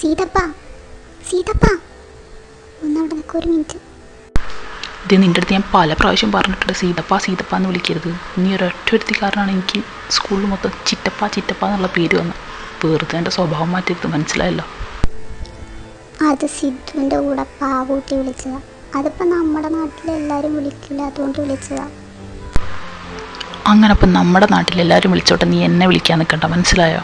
സീതപ്പ സീതപ്പ ഒന്നവിടെ നിൽക്കുക, ഒരു മിനിറ്റ്. ഇത് നിൻ്റെ അടുത്ത് ഞാൻ പല പ്രാവശ്യം പറഞ്ഞിട്ടുണ്ട്, സീതപ്പ സീതപ്പ എന്ന് വിളിക്കരുത്. നീ ഒരൊറ്റ കാരണമാണ് എനിക്ക് സ്കൂളിൽ മൊത്തം ചിറ്റപ്പ ചിറ്റപ്പ എന്നുള്ള പേര് വന്നത്. വെറുതെ എൻ്റെ സ്വഭാവം മാറ്റരുത്, മനസ്സിലായല്ലോ. അത് സിദ്ധുവിൻ്റെ കൂടെ പാവൂട്ടി വിളിച്ചതാ. അതിപ്പോൾ നമ്മുടെ നാട്ടിലെല്ലാവരും വിളിക്കില്ല, അതുകൊണ്ട് വിളിച്ചതാ. അങ്ങനെ അപ്പം നമ്മുടെ നാട്ടിലെല്ലാവരും വിളിച്ചോട്ടെ, നീ എന്നെ വിളിക്കാൻ നിൽക്കണ്ട, മനസ്സിലായോ?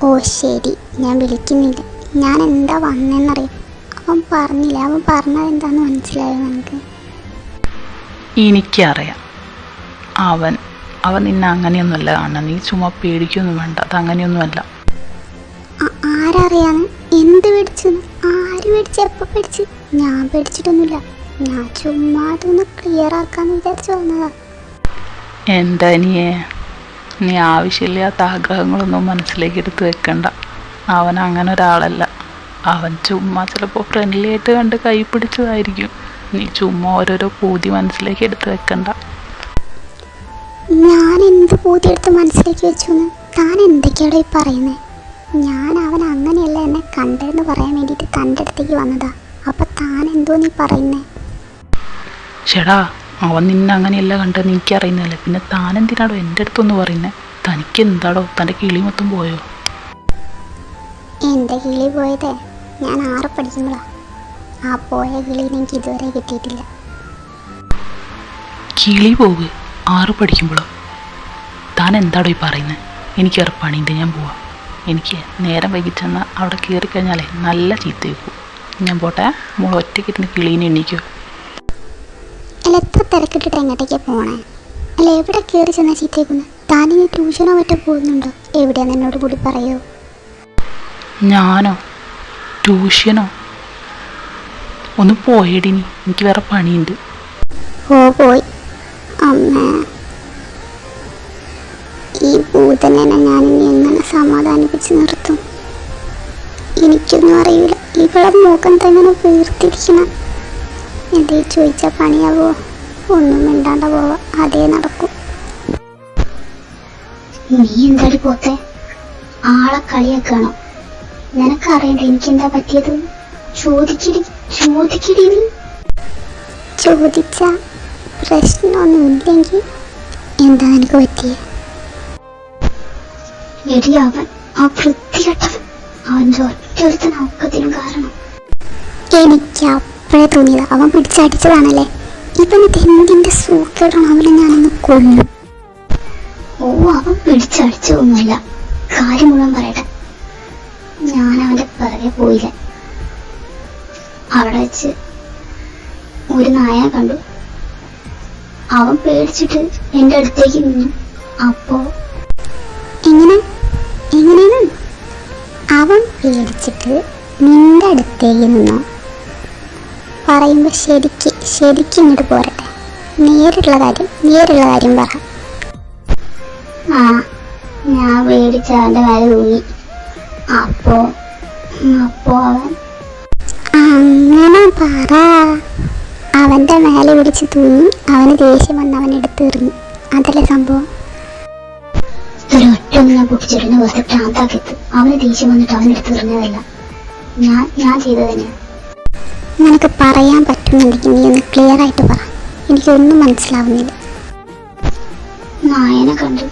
ഓ ശരി, ഞാൻ വിളിക്കുന്നില്ല. ഞാൻ എന്താ വന്നതെന്നറിയാം. അവൻ പറഞ്ഞില്ല, അവൻ പറഞ്ഞത് എന്താണെന്ന് മനസ്സിലായോ നിനക്ക്? എനിക്കറിയാം. അവൻ നിന്നെ അങ്ങനെയൊന്നുമല്ല കാണണം. നീ ചുമ്മാ പേടിക്കൊന്നും വേണ്ട, അത് അങ്ങനെയൊന്നുമല്ല. ആരറിയാന്ന്? എന്ത് പേടിച്ചു? ആര് പേടിച്ചു? എപ്പോൾ പേടിച്ചു? ഞാൻ പേടിച്ചിട്ടൊന്നുമില്ല. ഞാൻ ചുമ്മാ അതൊന്ന് ക്ലിയർ ആക്കാന്ന് വിചാരിച്ചു വന്നതാ. എന്താ നീ ആവശ്യമില്ലാത്ത ആഗ്രഹങ്ങളൊന്നും മനസ്സിലേക്ക് എടുത്ത് വെക്കണ്ട. അവൻ അങ്ങനെ ഒരാളല്ല. അവൻ ചുമ്മാ ചിലപ്പോൾ ഫ്രണ്ട്ലി ആയിട്ട് കണ്ട് കൈ പിടിച്ചതായിരിക്കും. നീ ചുമ്മാ ഓരോരോ പൂതി മനസ്സിലേക്ക് എടുത്ത് വെക്കണ്ട. ഞാൻ എന്ത് പൂതി എടുത്ത് മനസ്സിലേക്ക് വെച്ചു? താൻ എന്തൊക്കെയാണോ ഈ പറയുന്നത്? ഞാൻ അവൻ അങ്ങനെയല്ല എന്നെ കണ്ടെന്ന് പറയാൻ വേണ്ടിയിട്ട് തൻ്റെ അടുത്തേക്ക് വന്നതാ. അപ്പം താൻ എന്തോ നീ പറയുന്നേ? ചേടാ, അവൻ നിന്നെ അങ്ങനെയല്ല കണ്ടെന്ന് എനിക്കറിയുന്നതല്ലേ, പിന്നെ താൻ എന്തിനാടോ എൻ്റെ അടുത്തൊന്ന് പറയുന്നത്? തനിക്ക് എന്താടോ, തൻ്റെ കിളി മൊത്തം പോയോ? എൻ്റെ കിളി പോയതേ ഞാൻ 6 പഠിക്കുമ്പോഴാ. ആ പോയ കിളി എനിക്ക് ഇതുവരെ കിട്ടിയിട്ടില്ല. കിളി പോവുക 6 പഠിക്കുമ്പോഴോ? താൻ എന്താടോ ഈ പറയുന്നത്? എനിക്ക് വേറെ പണിയുണ്ട്, ഞാൻ പോവാം. എനിക്ക് നേരം വൈകിച്ചെന്നാൽ അവിടെ കയറിക്കഴിഞ്ഞാലേ നല്ല ചീത്ത വെക്കും. ഞാൻ പോട്ടെ, മോൾ ഒറ്റയ്ക്ക് ഇരുന്ന് കിളീനെ എണ്ണീക്കോ? അല്ല, എത്ര തിരക്കിട്ടിട്ട് എങ്ങോട്ടേക്കാണ് പോണേ? അല്ല, എവിടെ കയറി ചെന്നാൽ ചീത്തേക്കുന്നു? താനിനി ട്യൂഷനോ മറ്റോ പോകുന്നുണ്ടോ? എവിടെയാന്ന് എന്നോട് കൂടി പറയോ? ഞാനോ? ട്യൂഷനോ? ഒന്ന് പോയേടിനി, എനിക്ക് വേറെ പണിയുണ്ട്. ഓ പോയി. അമ്മേ, ഈ ഭൂതനെ ഞാനിനി എങ്ങനെ സമാധാനിപ്പിച്ച് നിർത്തും? എനിക്കൊന്നും അറിയില്ല. ഇവിടെ മുഖം തന്നെ വീർത്തിരിക്കണം. എന്തേ ചോദിച്ചാൽ പണിയാവോ? ഒന്നും മിണ്ടാണ്ട പോവാ, അതേ നടക്കും. നീ എന്താടി പോത്തെ? ആളെ കളിയാക്കണോ? നിനക്കറിയണ്ട എനിക്കെന്താ പറ്റിയത്? ചോദിക്കടി നീ. ചോദിച്ച പ്രശ്നമൊന്നുമില്ലെങ്കിൽ എന്താ നിനക്ക് പറ്റിയേ? എടി, അവൻ ആ വൃത്തികെട്ടവൻ, അവൻ്റെ ഒറ്റൊരുത്തൻ ഒക്കത്തിനും കാരണം. എനിക്ക് അപ്പോഴേ തോന്നിയത് അവൻ പിടിച്ചടിച്ചതാണല്ലേ. ഇവനിത് എന്തിൻ്റെ സൂക്കേടാണ്? അവനെ ഞാനൊന്ന് കൊല്ലും. ഓ, അവൻ പിടിച്ചടിച്ചതൊന്നുമല്ല. കാര്യം മുഴുവൻ പറയട്ടെ. ഞാൻ അവൻ്റെ പിറകെ പോയില്ല. അവിടെ വെച്ച് ഒരു നായനെ കണ്ടു. അവൻ പേടിച്ചിട്ട് എൻ്റെ അടുത്തേക്ക് നിന്നു. അപ്പോ എങ്ങനെയാണ് അവൻ പേടിച്ചിട്ട് നിന്റെ അടുത്തേക്ക് നിന്നോ? പറയുമ്പോൾ ശരിക്കും ഇങ്ങോട്ട് പോരട്ടെ. നേരുള്ള കാര്യം പറ. ഞാൻ പേടിച്ച് അവൻ്റെ മേലെ തൂങ്ങി. അപ്പോ അവൻ അങ്ങനെ പറ. അവൻ്റെ മേലെ പിടിച്ച് തൂങ്ങി, അവന് ദേഷ്യം വന്ന് അവൻ എടുത്തെറിഞ്ഞു. അതല്ലേ സംഭവം? ഒരൊറ്റൊന്ന് ഞാൻ പൊട്ടിച്ചിരുന്ന വെറുതെ പ്രാന്താക്കിയത്. അവന് ദേഷ്യം വന്നിട്ട് അവൻ എടുത്തെറിഞ്ഞതല്ല, ഞാൻ ചെയ്തത് തന്നെയാണ്. നിനക്ക് പറയാൻ പറ്റുന്നുണ്ടെങ്കിൽ നീ ഒന്ന് ക്ലിയർ ആയിട്ട് പറ. എനിക്കൊന്നും മനസ്സിലാവുന്നില്ല. നായനെ കണ്ടു.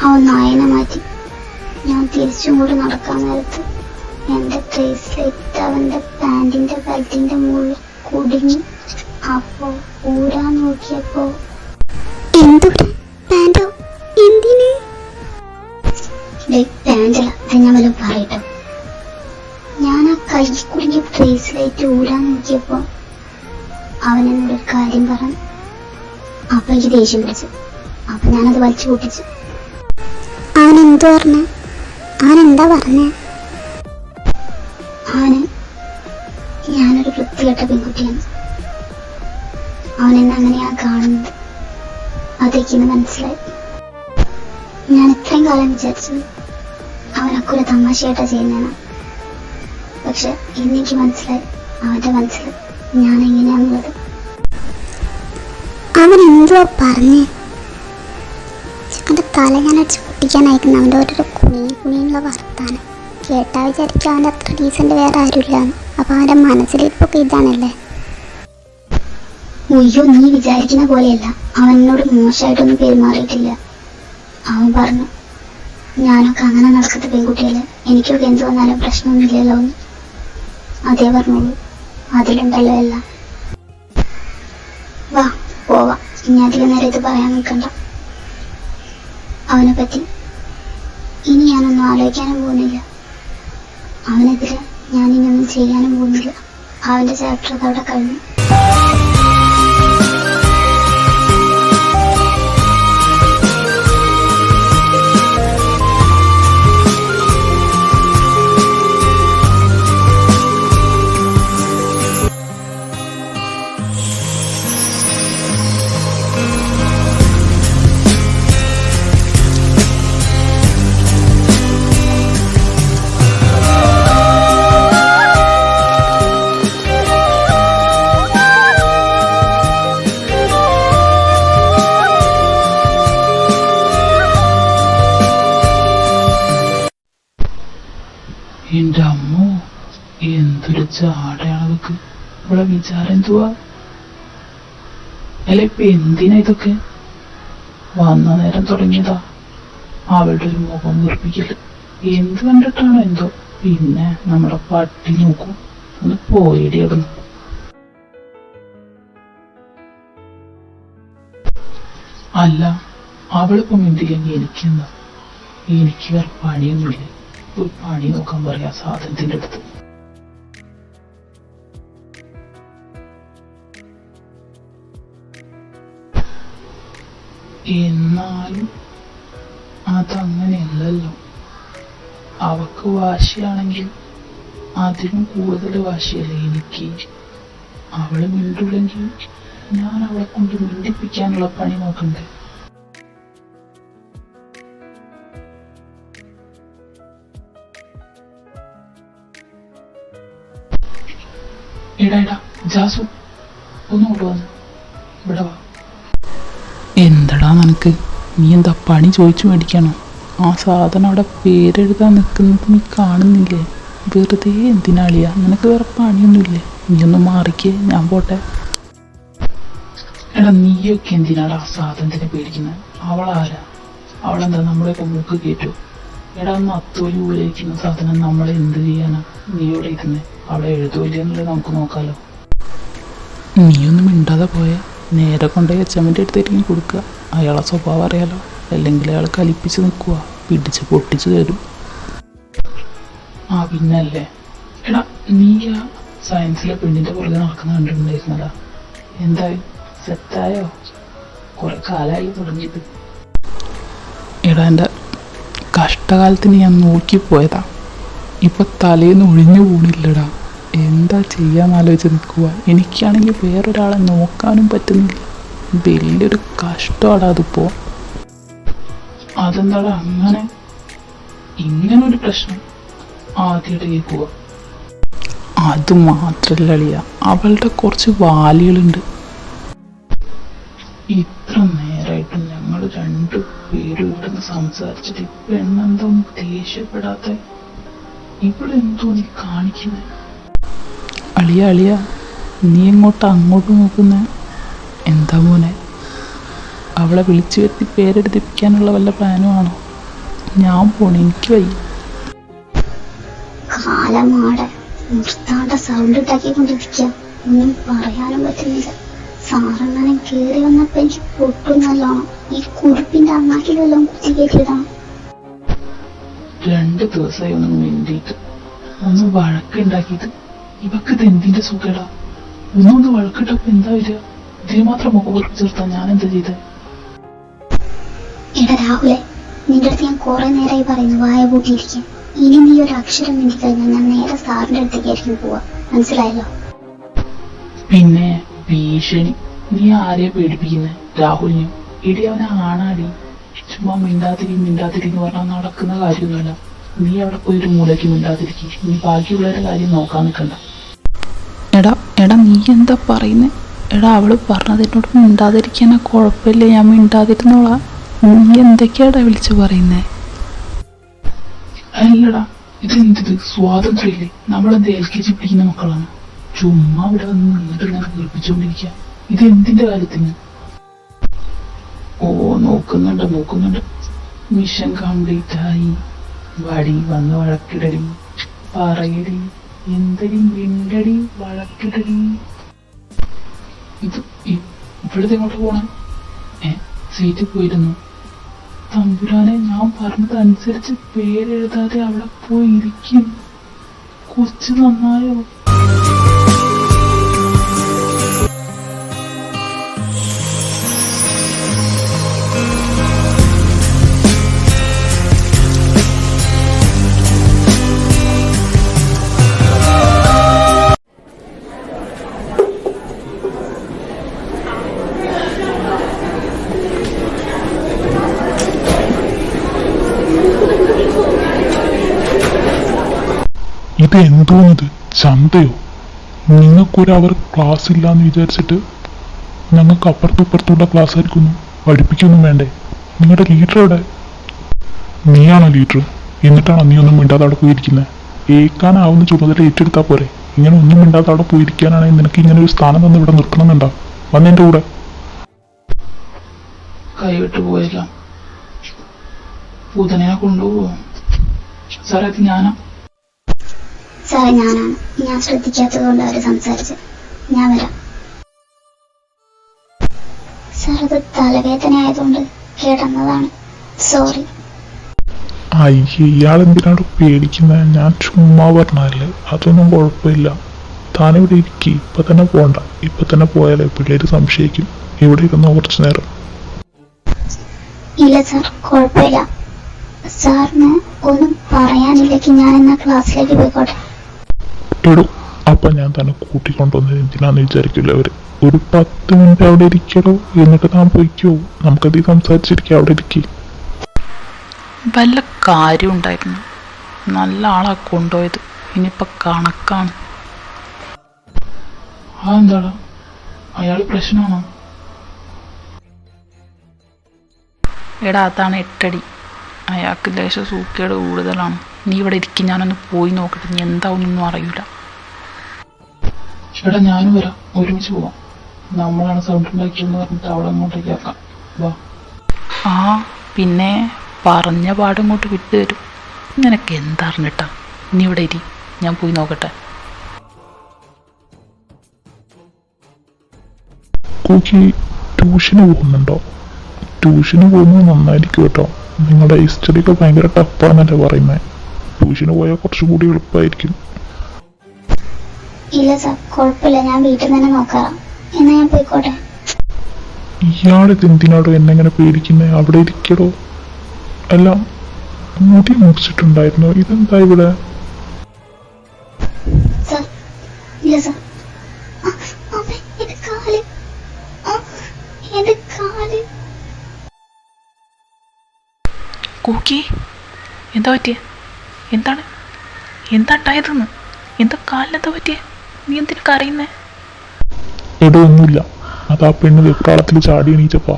അവൻ നായനെ മാറ്റി. ഞാൻ തിരിച്ചും കൂടി നടക്കാൻ നേരത്ത് എൻ്റെ ബ്രേസ്ലെറ്റ് അവൻ്റെ പാൻറ്റിൻ്റെ ബെൽറ്റിൻ്റെ മുകളിൽ കുടുങ്ങി. അപ്പോൾ ഊരാൻ നോക്കിയപ്പോ എന്തുകൂടെ? പാൻറ്റോ? എന്തിന്? പാൻറ്റല്ല, അത് ഞാൻ വല്ലതും പറയട്ടോ. ഞാൻ ആ കൈ കുടുങ്ങിയ ബ്രേസ്ലെറ്റ് ഊരാൻ നോക്കിയപ്പോ അവനെന്നോടൊരു കാര്യം പറഞ്ഞു. അപ്പൊ എനിക്ക് ദേഷ്യം പിടിച്ചു. അപ്പൊ ഞാനത് വലിച്ചു പൊട്ടിച്ചു. അവനെന്താ പറഞ്ഞേ? ഞാനൊരു വൃത്തികെട്ട പെൺകുട്ടിയാണ്. അവനെന്നെ അങ്ങനെയാ കാണുന്നത്. അതൊക്കെയെന്ന് മനസ്സിലായി. ഞാൻ ഇത്രയും കാലം വിചാരിച്ചു അവനൊക്കെ തമാശയായിട്ടാ ചെയ്യുന്നതാണ്. പക്ഷെ ഇന്നെനിക്ക് മനസ്സിലായി, അവന്റെ മനസ്സിൽ ഞാൻ എങ്ങനെയാണുള്ളത്. അവൻ എന്തുവാ പറഞ്ഞേ? അവൻ്റെ തല ഞാൻ അടിച്ച് പൊട്ടിക്കാനായിരിക്കുന്ന അവൻ്റെ ഓരോരോ കുണിയുള്ള വർത്താനം. കേട്ടാ വിചാരിക്കും അവൻ്റെ അത്ര ഡീസൻ്റ് വേറെ ആരുമില്ല. അപ്പോൾ അവൻ്റെ മനസ്സിലിരിപ്പൊക്കെ ഇതാണല്ലേ. ഉയ്യോ, നീ വിചാരിക്കുന്ന പോലെയല്ല. അവൻ എന്നോട് മോശമായിട്ടൊന്നും പെരുമാറിയിട്ടില്ല. അവൻ പറഞ്ഞു, ഞാനൊക്കെ അങ്ങനെ നടക്കുന്ന പെൺകുട്ടിയല്ലേ, എനിക്കൊക്കെ എന്ത് വന്നാലും പ്രശ്നമൊന്നുമില്ലല്ലോ എന്ന്. അതേ പറഞ്ഞോളൂ, അതിലുണ്ടല്ലോ എല്ലാം. വാ പോവാം, ഇനി അധികം നേരം ഇത് പറയാൻ നിൽക്കണ്ട. അവനെ പറ്റി ഇനി ഞാനൊന്നും ആലോചിക്കാനും പോകുന്നില്ല. അവനെതിരെ ഞാനിനൊന്നും ചെയ്യാനും പോകുന്നില്ല. അവൻ്റെ ചാപ്റ്റർ അതവിടെ കഴിഞ്ഞു. എൻ്റെ അമ്മോ, എന്തൊരു ചാടയാണതൊക്കെ. ഇവിടെ വിചാരം എന്തുവാ? അല്ല ഇപ്പൊ എന്തിനാ ഇതൊക്കെ? വന്ന നേരം തുടങ്ങിയതാ അവളുടെ ഒരു മുഖം വീർപ്പിക്കല്. എന്ത് കണ്ടിട്ടാണോ എന്തോ. പിന്നെ നമ്മുടെ പട്ടി നോക്കും. ഒന്ന് പോയിടി അവിടുന്ന്. അല്ല, അവളിപ്പം എന്തില്ലെങ്കിൽ എനിക്കെന്താ? എനിക്ക് വേറെ പണിയൊന്നുമില്ല. ഒരു പണി നോക്കാൻ പറയാ സാധനത്തിൻ്റെ അടുത്ത്. എന്നാലും അതങ്ങനെയല്ലല്ലോ. അവക്ക് വാശിയാണെങ്കിൽ അതിനും കൂടുതൽ വാശിയല്ലേ എനിക്ക്. അവള് മിണ്ടില്ലെങ്കിൽ ഞാൻ അവളെ കൊണ്ട് മിണ്ടിപ്പിക്കാനുള്ള പണി നോക്കണ്ടേ? എടാ ജാസു, ഒന്ന് കൊണ്ടുവന്ന് ഇവിടെ വാ. എന്തടാ നിനക്ക്? നീ എന്താ പണി ചോദിച്ചു മേടിക്കണോ? ആ സാധനം അവിടെ പേരെഴുതാൻ നിൽക്കുന്നത് നീ കാണുന്നില്ലേ? വെറുതെ എന്തിനാളിയാ? നിനക്ക് വേറെ പണിയൊന്നുമില്ലേ? നീ ഒന്ന് മാറിക്കേ, ഞാൻ പോട്ടെ. എടാ നീയൊക്കെ എന്തിനാടാ ആ സാധനത്തിനെ പേടിക്കുന്നത്? അവളാരാ? അവളെന്താ നമ്മളെയൊക്കെ മൂക്ക് കയറ്റു? എടാ ഒന്ന് അത്തോലി ഉപയോഗിക്കുന്ന സാധനം നമ്മളെ എന്ത് ചെയ്യാനാ? നീ ഇവിടെ ഇരുന്നേ, അവിടെ എഴുതുമില്ല എന്നുള്ളത് നമുക്ക് നോക്കാലോ. നീയൊന്നും മിണ്ടാതെ പോയാൽ നേരെ കൊണ്ടുപോയി അച്ഛമ്മൻ്റെ അടുത്തായിരിക്കും കൊടുക്കുക. അയാളെ സ്വഭാവം അറിയാലോ. അല്ലെങ്കിൽ അയാൾ കലിപ്പിച്ച് നിൽക്കുക, പിടിച്ച് പൊട്ടിച്ച് തരും. ആ പിന്നല്ലേ. എടാ നീ ആ സയൻസിലെ പെണ്ണിൻ്റെ പുറകെ നടക്കുന്ന കണ്ടിട്ടുണ്ടായിരുന്നടാ. എന്തായി, സെറ്റായോ? കുറെ കാലമായി തുടങ്ങിയിട്ട്. എടാ എൻ്റെ കഷ്ടകാലത്തിന് ഞാൻ നോക്കിപ്പോയതാ. ഇപ്പൊ തലേന്ന് ഒഴിഞ്ഞു പോണില്ലടാ. എന്താ ചെയ്യാന്നാലോചിച്ച് നിൽക്കുക. എനിക്കാണെങ്കിൽ വേറൊരാളെ നോക്കാനും പറ്റുന്നില്ല. വലിയൊരു കഷ്ടമാടാ അതിപ്പോ. അതെന്താടാ അങ്ങനെ? ഇങ്ങനൊരു പ്രശ്നം ആദ്യമായിട്ട് കേൾക്കുക. അത് മാത്രല്ല അളിയ, അവളുടെ കുറച്ച് വാലികളുണ്ട്. ഇത്ര നേരമായിട്ട് ഞങ്ങൾ രണ്ടു പേരും ഇവിടെ നിന്ന് സംസാരിച്ചിട്ട് ഇപ്പൊ എണ്ണെന്തോ ദേഷ്യപ്പെടാത്ത? ഇവിടെ എന്തോ നീ കാണിക്കുന്നേ? അളിയ നീ അങ്ങോട്ട് നോക്കുന്നേ? എന്താ മോനെ, അവളെ വിളിച്ചു വരുത്തി പേരെടുത്തിപ്പിക്കാനുള്ള വല്ല പ്ലാനും ആണോ? ഞാൻ പോണേ, എനിക്ക് വയ്യ. കാലമാടെ നിർത്താണ്ട സൗണ്ട് ഉണ്ടാക്കിക്കൊണ്ടിരിക്കുക. ഒന്നും പറയാനും പറ്റുന്നില്ല. സാറെങ്ങനെ കയറി വന്നപ്പോ എനിക്ക് പൊട്ടുന്നല്ലോണം. ഈ കുറിപ്പിന്റെ അണ്ണാക്കിലെല്ലാം കുത്തി കയറ്റിയിടണം. 2 ദിവസമായി ഒന്ന് മിണ്ടിയിട്ട് ഒന്ന് വഴക്കുണ്ടാക്കിയിട്ട് ഇവക്ക് ഇത് എന്തിന്റെ സുഖടാ? ഒന്നൊന്ന് വഴക്കിട്ടപ്പോ എന്താ വരിക? ഇതിന് മാത്രം മുഖം പൊറിപ്പിച്ച് നിർത്താൻ ഞാൻ എന്താ ചെയ്തേ? എടാ രാഹുലെ, നിന്റെ അടുത്ത് ഞാൻ കുറെ നേരമായി പറയുന്നു വായ പൂട്ടിയിരിക്കും. ഇനി നീ ഒരു അക്ഷരം മിണ്ടി കഴിഞ്ഞാൽ ഞാൻ നേരെ സാറിന്റെ അടുത്തേക്കായിരിക്കും പോവാ. മനസ്സിലായല്ലോ? പിന്നെ ഭീഷണി? നീ ആരെയാ പേടിപ്പിക്കുന്നേ? രാഹുലിനെയോ? ഇടി അവനെ ആണാടി. ചുമ്മാ മിണ്ടാതിരിന്ന് പറഞ്ഞാൽ നടക്കുന്ന കാര്യമൊന്നുമില്ല. നീ അവിടെ പോയി ഒരു മൂലയ്ക്ക് മിണ്ടാതിരിക്കും. നീ ബാക്കിയുള്ളവരുടെ കാര്യം നോക്കാൻ നിൽക്കണ്ട. എടാ നീ എന്താ പറയുന്നേ? എടാ അവള് പറഞ്ഞതിനോട് മിണ്ടാതിരിക്കാനാ കുഴപ്പമില്ല, ഞാൻ മിണ്ടാതിരുന്നോളാം. നീ എന്തൊക്കെയാടാ വിളിച്ചു പറയുന്നേ? അല്ലടാ ഇതെന്ത് സ്വാതന്ത്ര്യമില്ലേ? നമ്മളെന്ത് LKG പഠിക്കുന്ന മക്കളാണ്? ചുമ്മാ ഇവിടെ വന്ന് നിന്നിട്ട് ഇങ്ങനെ കേൾപ്പിച്ചുകൊണ്ടിരിക്കുക. ഇത് എന്തിന്റെ കാര്യത്തിന്? ഓ നോക്കുന്നുണ്ട്. മിഷൻ കംപ്ലീറ്റ് ആയി. വടി വന്ന് വഴക്കിടടി, പറയടി, എന്തടി മിണ്ടടി, വഴക്കിടടി. ഇത് ഇവിടുത്തെ എങ്ങോട്ട് പോണേ? സീറ്റിൽ പോയിരുന്നു. തമ്പുരാനെ, ഞാൻ പറഞ്ഞതനുസരിച്ച് പേരെഴുതാതെ അവിടെ പോയി ഇരിക്കും. കൊച്ചു നന്നായോ? ഇത് എന്തോന്നത്? ചന്തയോ? നിങ്ങൾക്കൊരു അവർ ക്ലാസ് ഇല്ലാന്ന് വിചാരിച്ചിട്ട് ഞങ്ങൾക്ക് അപ്പുറത്തുള്ള ക്ലാസ് ആയിരിക്കുന്നു. പഠിപ്പിക്കൊന്നും വേണ്ടേ? നിങ്ങളുടെ ലീഡർ എവിടെ? നീയാണോ ലീഡർ? എന്നിട്ടാണോ നീ ഒന്നും മിണ്ടാതെ അവിടെ പോയിരിക്കുന്നത്? ഏക്കാനാവുന്ന ചുമതല ഏറ്റെടുത്താൽ പോരെ? ഇങ്ങനെ ഒന്നും മിണ്ടാതെ അവിടെ പോയിരിക്കാനാണെങ്കിൽ നിനക്ക് ഇങ്ങനെ ഒരു സ്ഥാനം തന്ന് ഇവിടെ നിർത്തണമെന്നുണ്ടോ? വന്നെൻ്റെ കൂടെ. കൈവിട്ട് പോയില്ല. പൂതനെ കൊണ്ടുപോവോ? സാറേ, അത് ഞാനാ. സാറേ, ഞാനാണ്. ഞാൻ ശ്രദ്ധിക്കാത്തത് കൊണ്ട് അവര് സംസാരിച്ചത്. ഞാൻ വരാം. സാർ, അത് തലവേദന ആയതുകൊണ്ട് കിടന്നതാണ്. സോറി. അയ്യേ, ഇയാളെന്തിനാണ് പേടിക്കുന്നത്? ഞാൻ ചുമ്മാ പറഞ്ഞല്ലേ. അതൊന്നും കുഴപ്പമില്ല. താനിവിടെ ഇരിക്കി. ഇപ്പൊ തന്നെ പോണ്ട. ഇപ്പൊ തന്നെ പോയാലേ പിള്ളേര് സംശയിക്കും. ഇവിടെ ഇരുന്നോ കുറച്ചു നേരം. ഇല്ല സാർ, കുഴപ്പമില്ല. സാറിന് ഒന്നും പറയാനില്ലെങ്കിൽ ഞാൻ എന്നാ ക്ലാസ്സിലേക്ക് പോയിക്കോട്ടെ. എടോ, അപ്പൊ ഞാൻ തന്നെ കൂട്ടിക്കൊണ്ടുവന്നത് എന്തിനാന്ന് വിചാരിക്കില്ല അവര്. ഒരു 10 മിനിറ്റ് അവിടെ ഇരിക്കടോ, എന്നിട്ട് താൻ പോയിക്കോ. നമുക്കത് സംസാരിച്ചിരിക്കാം. അവിടെ ഇരിക്കി. വല്ല കാര്യം ഉണ്ടായിരുന്നു. നല്ല ആളാ കൊണ്ടുപോയത്. ഇനിയിപ്പൊ കണക്കാണ്. എന്താടാ, അയാൾ പ്രശ്നമാണോ? എടാ, അതാണ് 8 അടി. അയാൾക്ക് ലേശം സൂക്കേട് കൂടുതലാണ്. നീ ഇവിടെ ഇരിക്കും. ഞാനൊന്ന് പോയി നോക്കട്ടെ. നീ എന്താവുന്നൊന്നും അറിയില്ല. ചേട്ടാ, ഞാനും വരാം. ഒരുമിച്ച് പോവാം. നമ്മളാണ് സൗണ്ട് ഉണ്ടാക്കിയെന്ന് പറഞ്ഞിട്ട് അവളെ അങ്ങോട്ടേക്ക് ആക്കാം. വാ. ആ, പിന്നെ പറഞ്ഞ പാടങ്ങോട്ട് വിട്ടുതരും. നിനക്ക് എന്തറിഞ്ഞിട്ടാ? നീ ഇവിടെ ഇരി. ഞാൻ പോയി നോക്കട്ടെ. കൂക്കി ട്യൂഷന് പോകുന്നുണ്ടോ? ട്യൂഷന് പോകുന്നത് നന്നായിരിക്കും കേട്ടോ. നിങ്ങളുടെ ഹിസ്റ്ററിയൊക്കെ ഭയങ്കര ടഫാന്നല്ലേ പറയുന്നത്. ട്യൂഷന് പോയാൽ കുറച്ചുകൂടി എളുപ്പമായിരിക്കും. ഇല്ല സാർ, കുഴപ്പമില്ല. ഞാൻ വീട്ടിൽ തന്നെ നോക്കാം. എന്നാ ഞാൻ പോയിക്കോട്ടെ. ഇയാളിത് എന്തിനാടോ എന്നെങ്ങനെ പേടിക്കുന്നത്? അവിടെ ഇരിക്കടോ. എല്ലാം മുടി മുറിച്ചിട്ടുണ്ടായിരുന്നു. ഇതെന്താ ഇവിടെ? സാർ, ഇല്ല സാർ. എന്റെ കാല്. കൂക്കി, എന്താ പറ്റിയേ? എന്താണ്ടായതെന്ന്? എന്താ കാലിനെന്താ പറ്റിയേ? നീ എന്തിനൊക്കെ അറിയുന്നേ? എടോ, ഒന്നുമില്ല. അതാ പെണ്ണ് വെപ്രാളത്തിൽ ചാടി എണീച്ചപ്പാ.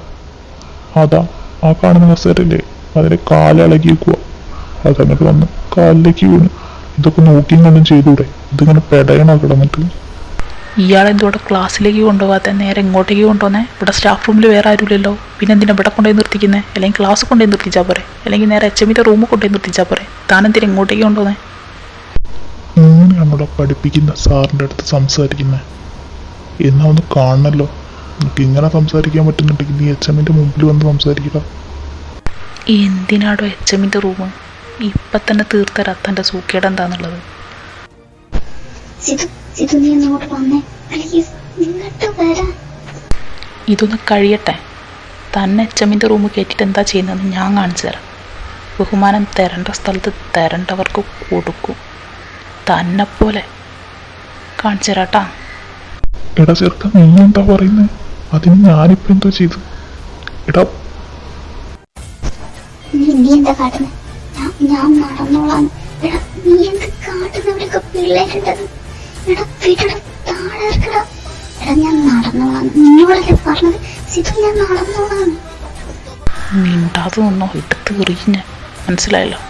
അതാ ആ കാണുന്ന കസേരല്ലേ, അതിന്റെ കാലിളകി വെക്കുക. അതങ്ങോട്ട് വന്ന് കാലിലേക്ക് വീണ്. ഇതൊക്കെ നോക്കിയും കണ്ടും ചെയ്തൂടെ? ഇതിങ്ങനെ പെടയണോ കിടന്നിട്ട്? ഇയാളെന്തോടെ ക്ലാസ്സിലേക്ക് കൊണ്ടുപോകാത്ത? നേരെ ഇങ്ങോട്ടേക്ക് കൊണ്ടുവന്നേ. ഇവിടെ സ്റ്റാഫ് റൂമിൽ വേറെ ആരുമില്ലല്ലോ. പിന്നെ എന്തിനാ ഇവിടെ കൊണ്ടുപോയി നിർത്തിക്കുന്നേ? അല്ലെങ്കിൽ ക്ലാസ് കൊണ്ടുപോയി നിർത്തിച്ചാൽ പോരെ? അല്ലെങ്കിൽ നേരെ HMന്റെ റൂമിൽ കൊണ്ടുപോയി നിർത്തിച്ചാൽ പോരെ? താനെന്തിനാ ഇങ്ങോട്ടേക്ക് കൊണ്ടുവന്നേ? ഇങ്ങനെയാണോ പഠിപ്പിക്കുന്ന സാറിൻ്റെ അടുത്ത് സംസാരിക്കുന്നത്? എന്നാ ഒന്ന് കാണണല്ലോ. എനിക്ക് ഇങ്ങനെ സംസാരിക്കാൻ പറ്റുന്നുണ്ടെങ്കിൽ നീ HMന്റെ മുമ്പിൽ വന്ന് സംസാരിക്കുക. എന്തിനാടോ HMന്റെ റൂം? ഇപ്പം തന്നെ തീർത്തരാ തൻ്റെ സൂക്കേട് എന്താന്നുള്ളത്. ഇതൊന്ന് കഴിയട്ടെ. തന്നെ HMന്റെ റൂം കയറ്റിയിട്ട് എന്താ ചെയ്യുന്നതെന്ന് ഞാൻ കാണിച്ചു തരാം. ബഹുമാനം തരേണ്ട സ്ഥലത്ത് തരേണ്ടവർക്ക് കൊടുക്കും. തന്നെപ്പോലെ കാണിച്ചു തരാട്ടാ. എടാ ചെറുക്ക, നീ എന്താ പറയുന്നത്? അതിന് ഞാനിപ്പോ എന്തോ ചെയ്തു? എടാ, നീ എന്താ കാട്ടുന്നത്? ഞാൻ നടന്നോളാം. എടാ, നീ എന്ത് കാട്ടുന്നവരൊക്കെ പിള്ളേരുണ്ടത്? എടാ, വീട്ടിൽ താഴെ ഇറക്കടാ. എടാ, ഞാൻ നടന്നോളാം. നിന്നോടല്ലേ പറഞ്ഞത്? സിതു, ഞാൻ നടന്നോളാം. മിണ്ടാതെ നിന്നോ, എടുത്ത് എറിഞ്ഞ്. മനസ്സിലായല്ലോ?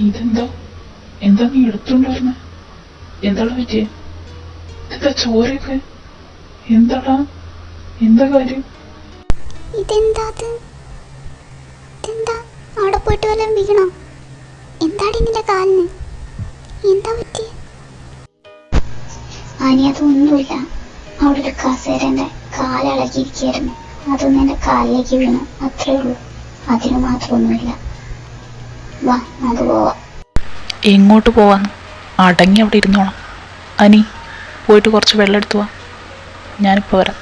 ഇതെന്താ? എന്താ നീ എടുത്തോണ്ടായിരുന്നെ? എന്താടാ പറ്റിയേ? എന്താ ചോരയൊക്കെ? എന്താടാ? എന്താ കാര്യം? ഇതെന്താ അവിടെ പോയിട്ട് വല്ലതും വീണോ? എന്താടി നിന്റെ കാലിന്? എന്താ പറ്റി? അതൊന്നുമില്ല. അവിടെ ഒരു കസേരന്റെ കാലിളകിയിരിക്കുകയായിരുന്നു. അതൊന്നും എന്റെ കാലിലേക്ക് വീണു, അത്രേ ഉള്ളൂ. അതിന് മാത്രമൊന്നുമില്ല. വാ, നമുക്ക് പോവാം. എങ്ങോട്ട് പോവാന്ന്? അടങ്ങി അവിടെ ഇരുന്നോളാം. അനി, പോയിട്ട് കുറച്ച് വെള്ളം എടുത്തു വാ. ഞാനിപ്പോൾ വരാം.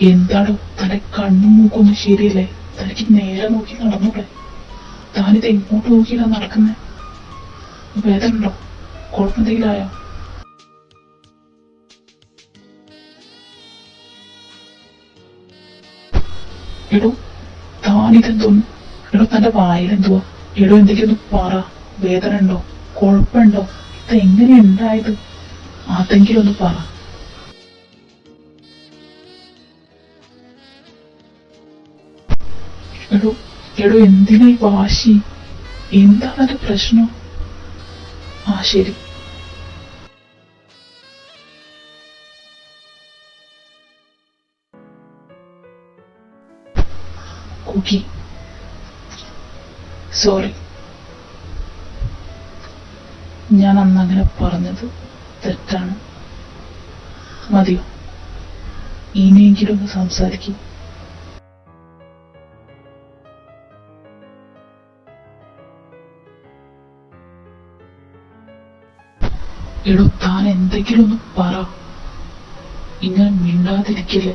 എന്താടോ തന്റെ കണ്ണും മൂക്കൊന്നും ശരിയല്ലേ? തനിക്ക് നേരെ നോക്കി നടന്നൂടെ? താനിത് എങ്ങോട്ട് നോക്കിയിട്ടാ നടക്കുന്നേ? വേദന ഉണ്ടോ? കുഴപ്പമെന്തെങ്കിലും ആയോ? എടോ താനിതെന്തോന്നു? എടോ തന്റെ വായിലെന്തുവാ? എടോ എന്തെങ്കിലും ഒന്ന് പറ. വേദന ഉണ്ടോ? കുഴപ്പമുണ്ടോ? ഇത് എങ്ങനെയാ ഉണ്ടായത്? അതെങ്കിലും ഒന്ന് പറ. എടോ എന്തിനാ ഈ വാശി? എന്താണ് അത് പ്രശ്നം? ആ ശരി. കുക്കി, സോറി. ഞാൻ അന്നങ്ങനെ പറഞ്ഞത് തെറ്റാണ്. മതിയോ? ഇനിയെങ്കിലും ഒന്ന് സംസാരിക്കും. എടോ താൻ എന്തെങ്കിലും ഒന്ന് പറ. ഇങ്ങനെ മിണ്ടാതിരിക്കല്ലേ.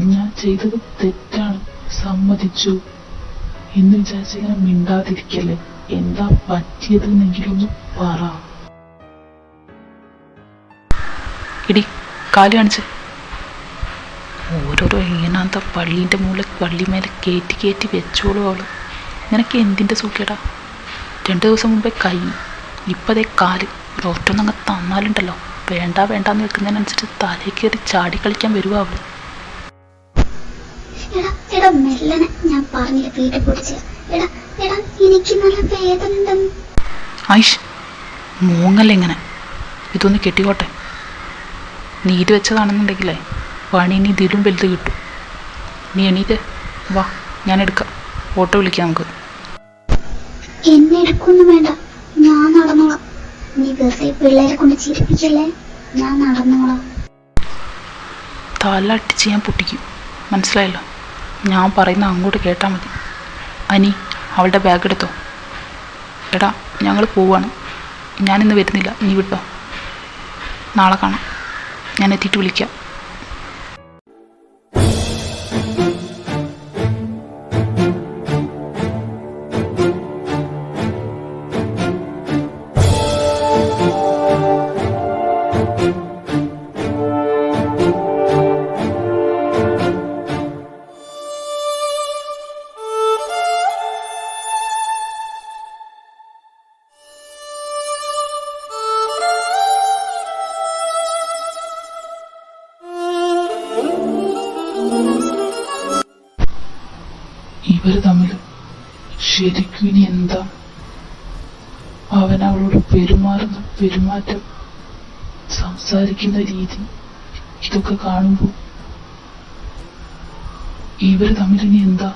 ഞാൻ ചെയ്തത് തെറ്റാണ്, സമ്മതിച്ചു എന്ന് വിചാരിച്ച് ഇങ്ങനെ മിണ്ടാതിരിക്കല്ലേ. എന്താ പറ്റിയത് എന്നെങ്കിലും ഒന്ന് പറ. ഇടി കാല് കാണിച്ച്. ഓരോരോ ഏനാന്ത പള്ളീൻ്റെ മുകളിൽ പള്ളിമേലെ കയറ്റി വെച്ചോളൂ അവള്. നിനക്ക് എന്തിൻ്റെ സുഖേടാ? 2 ദിവസം മുമ്പേ കൈ, ഇപ്പതേ കാല്. ഒറ്റൊന്നങ്ങ് തന്നാലുണ്ടല്ലോ, വേണ്ടാന്ന് വെക്കുന്നതിനനുസരിച്ച് തലയിൽ കയറി ചാടി കളിക്കാൻ വരുവാ അവള്. ആയിഷ്, മൂങ്ങല്ലെങ്ങനെ. ഇതൊന്ന് കെട്ടിക്കോട്ടെ. നീര് വെച്ചതാണെന്നുണ്ടെങ്കിലേ പണി ഇനി ഇതിലും വലുത് കിട്ടും. നീ എണീറ്റ് വാ, ഞാൻ എടുക്കാം. ഓട്ടോ വിളിക്കാം നമുക്ക്. എന്നെ എടുക്കൊന്നും വേണ്ട, ഞാൻ നടന്നോളാം. നീ വെറുതെ പിള്ളേരെ കൊണ്ട് ചിരിപ്പിക്കല്ലേ, ഞാൻ നടന്നോളാം. തല അടിച്ച് ഞാൻ പൊട്ടിക്കും, മനസ്സിലായല്ലോ? ഞാൻ പറയുന്ന അങ്ങോട്ട് കേട്ടാൽ മതി. അനി, അവളുടെ ബാഗ് എടുത്തോ. എടാ, ഞങ്ങൾ പോവാണ്. ഞാനിന്ന് വരുന്നില്ല, നീ വിട്ടോ. നാളെ കാണാം. ഞാൻ എത്തിയിട്ട് വിളിക്കാം. ഇവര് തമ്മിൽ ശരിക്കും ഇനി എന്താ? അവൻ അവളോട് പെരുമാറുന്ന പെരുമാറ്റം, സംസാരിക്കുന്ന രീതി, ഇതൊക്കെ കാണുമ്പോൾ ഇവര് തമ്മിൽ ഇനി എന്താ?